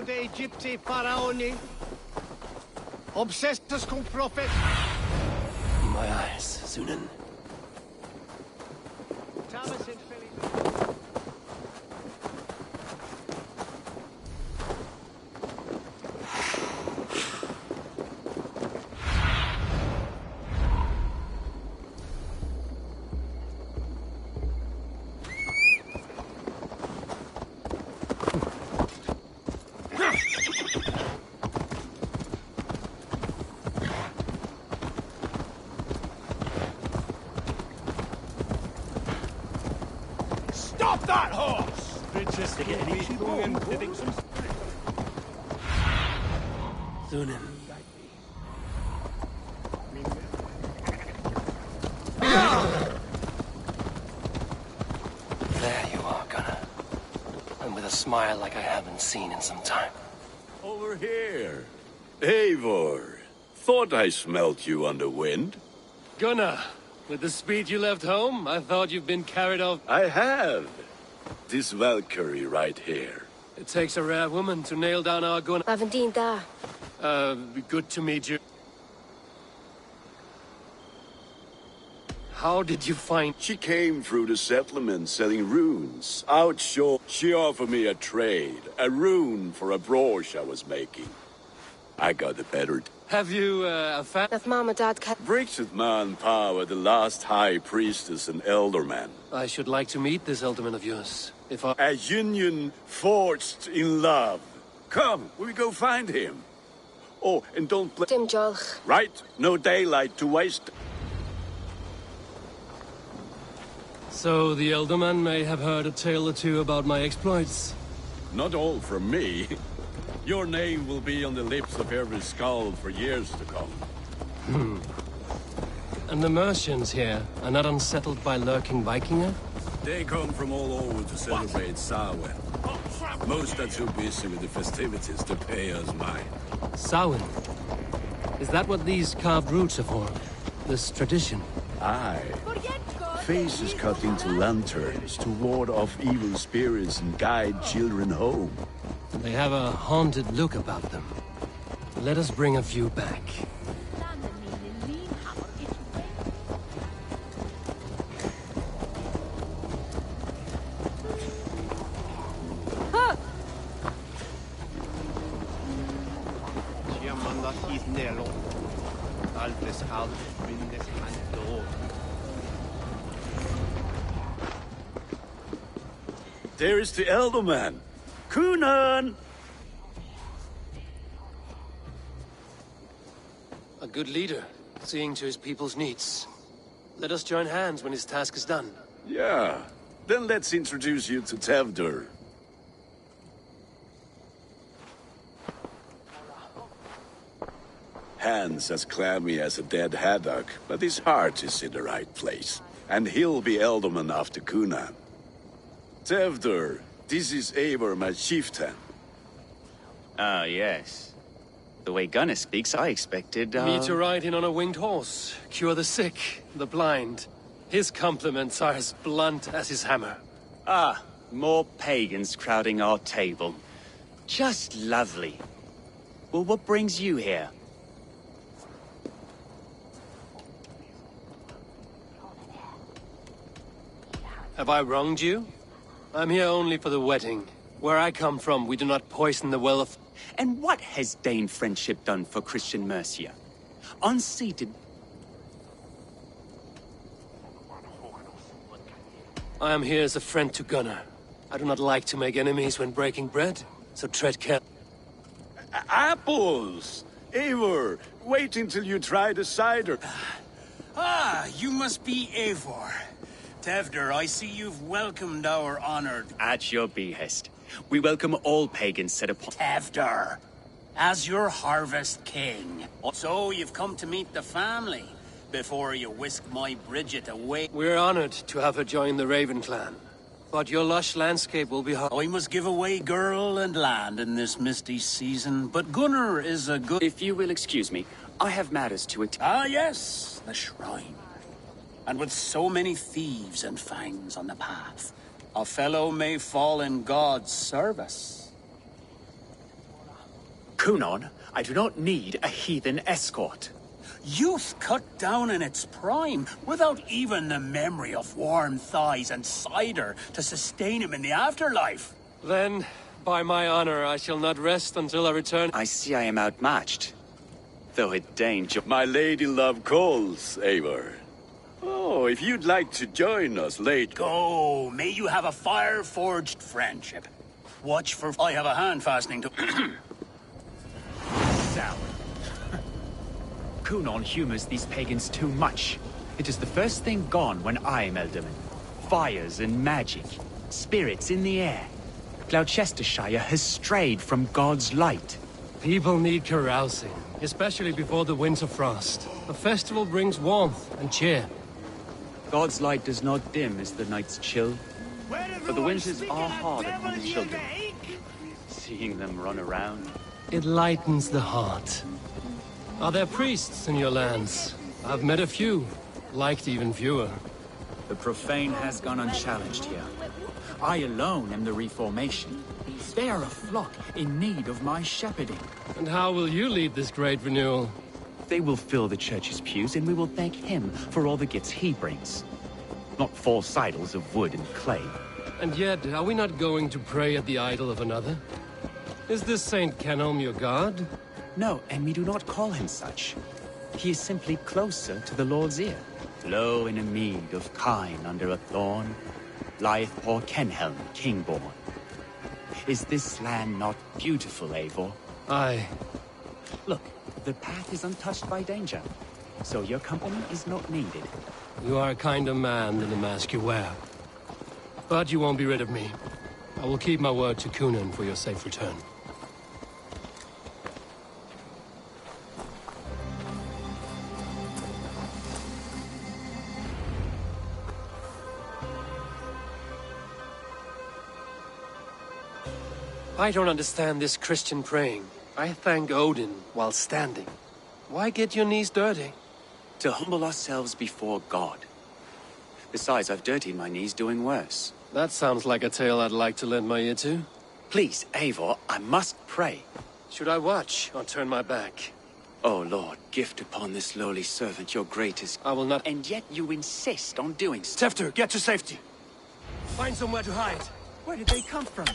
dei Gipsy faraoni, obsessus cum prophet. My eyes, Sunan. Stop that horse! Sunan. There you are, Gunnar. And with a smile like I haven't seen in some time. Over here. Eivor. Thought I smelt you on the wind. Gunnar, with the speed you left home, I thought you'd been carried off. I have. This Valkyrie right here. It takes a rare woman to nail down our Gunnar. Lavendinda. Good to meet you. How did you find... She came through the settlement selling runes. Outshore, she offered me a trade. A rune for a brooch I was making. I got a better... Have you, a fan? That's Mama Dad. Brixit Man Power, the last high priestess and elderman. I should like to meet this elderman of yours. If I... A union forged in love. Come, we go find him. Oh, and don't play... Dim Jolch. Right, no daylight to waste. So the elderman may have heard a tale or two about my exploits. Not all from me. Your name will be on the lips of every skald for years to come. And the merchants here are not unsettled by lurking Vikinger? They come from all over to celebrate Samhain. Most are too busy with the festivities to pay us mind. Samhain? Is that what these carved roots are for? This tradition? Aye. Faces cut into lanterns to ward off evil spirits and guide children home. They have a haunted look about them. Let us bring a few back. There is the Elderman. Kunan! A good leader, seeing to his people's needs. Let us join hands when his task is done. Yeah. Then let's introduce you to Tevdur. Hands as clammy as a dead haddock, but his heart is in the right place. And he'll be Elderman after Kunan. Tevdur, this is Eivor, my chieftain. Ah, yes. The way Gunnar speaks, I expected, Me to ride in on a winged horse, cure the sick, the blind. His compliments are as blunt as his hammer. Ah, more pagans crowding our table. Just lovely. Well, what brings you here? Have I wronged you? I'm here only for the wedding. Where I come from, we do not poison the well of... And what has Dane friendship done for Christian Mercia? Unseated... I am here as a friend to Gunnar. I do not like to make enemies when breaking bread, so tread carefully. Apples! Eivor, wait until you try the cider. Ah, you must be Eivor. Tevdur, I see you've welcomed our honored... At your behest. We welcome all pagans set upon... Tevdur, as your harvest king. So you've come to meet the family. before you whisk my Bridget away. We're honored to have her join the Raven clan. But your lush landscape will be hard. I must give away girl and land in this misty season, but Gunnar is a good... If you will excuse me, I have matters to attend. Ah, yes, the shrine. And with so many thieves and fangs on the path, a fellow may fall in God's service. Kunon, I do not need a heathen escort. Youth cut down in its prime, without even the memory of warm thighs and cider to sustain him in the afterlife. Then, by my honor, I shall not rest until I return. I see I am outmatched. Though it danger... My lady love calls, Eivor. Oh, if you'd like to join us late... Go, may you have a fire-forged friendship. Watch for... I have a hand fastening to... Sour. Kunon humors these pagans too much. It is the first thing gone when I'm Elderman. Fires and magic. Spirits in the air. Gloucestershire has strayed from God's light. People need carousing, especially before the winter frost. A festival brings warmth and cheer. God's light does not dim as the nights chill. But the winters are hard upon the children. Seeing them run around. It lightens the heart. Are there priests in your lands? I've met a few, liked even fewer. The profane has gone unchallenged here. I alone am the reformation. They are a flock in need of my shepherding. And how will you lead this great renewal? They will fill the church's pews, and we will thank him for all the gifts he brings. Not false idols of wood and clay. And yet, are we not going to pray at the idol of another? Is this Saint Kenelm your god? No, and we do not call him such. He is simply closer to the Lord's ear. Low in a mead of kine under a thorn, lieth poor Kenhelm, king-born. Is this land not beautiful, Eivor? Aye. Look, the path is untouched by danger, so your company is not needed. You are a kinder man than the mask you wear. But you won't be rid of me. I will keep my word to Kunan for your safe return. I don't understand this Christian praying. I thank Odin while standing. Why get your knees dirty? To humble ourselves before God. Besides, I've dirtied my knees doing worse. That sounds like a tale I'd like to lend my ear to. Please, Eivor, I must pray. Should I watch or turn my back? Oh, Lord, gift upon this lowly servant your greatest... I will not... And yet you insist on doing so. Tefter, get to safety. Find somewhere to hide. Where did they come from?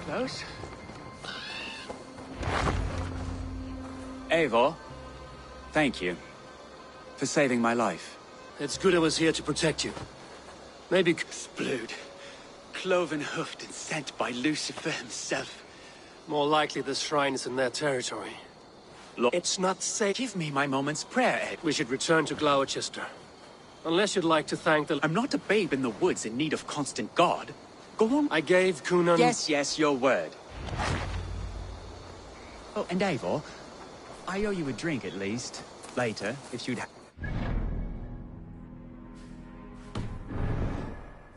Close. Eivor, thank you for saving my life. It's good I was here to protect you. Maybe... Splood, cloven-hoofed and sent by Lucifer himself. More likely the shrine is in their territory. It's not safe. Give me my moment's prayer, Ed. We should return to Gloucester. Unless you'd like to thank the... I'm not a babe in the woods in need of constant guard. Go on. I gave Kunan... Yes, your word. Oh, and Eivor, I owe you a drink at least. Later, if you'd...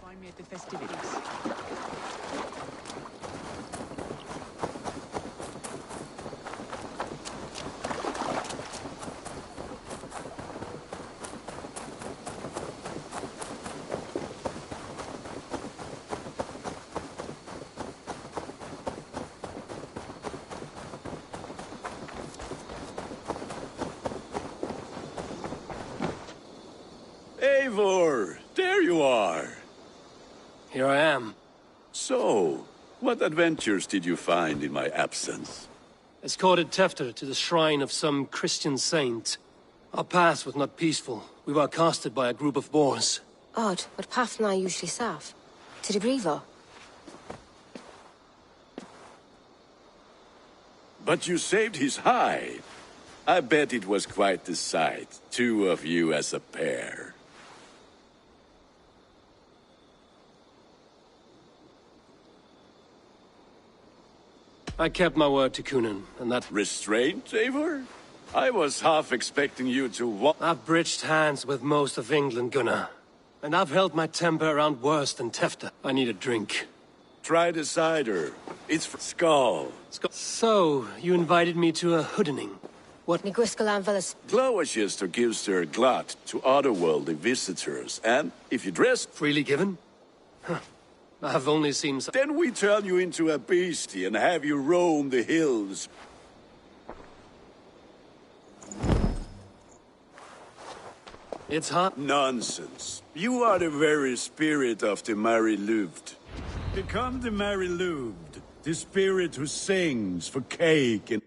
Find me at the festivities. Eivor, there you are. here I am. So, what adventures did you find in my absence? Escorted Tefter to the shrine of some Christian saint. Our path was not peaceful. We were accosted by a group of boars. Odd, what path na usually serve? To the Brivo? But you saved his hide. I bet it was quite the sight, two of you as a pair. I kept my word to Kunan, and that... Restraint, Eivor? I was half expecting you to I've bridged hands with most of England, Gunnar. And I've held my temper around worse than Tefta. I need a drink. Try the cider. It's for Skull. So, you invited me to a hoodening. What? Ni Gwisgalan Villas. Gloucester gives their glut to otherworldly visitors, and if you dress... Freely given? Huh. I've only seen some... Then we turn you into a beastie and have you roam the hills. It's hot. Nonsense. You are the very spirit of the Mari-Luvd. Become the Mari-Luvd, the spirit who sings for cake and...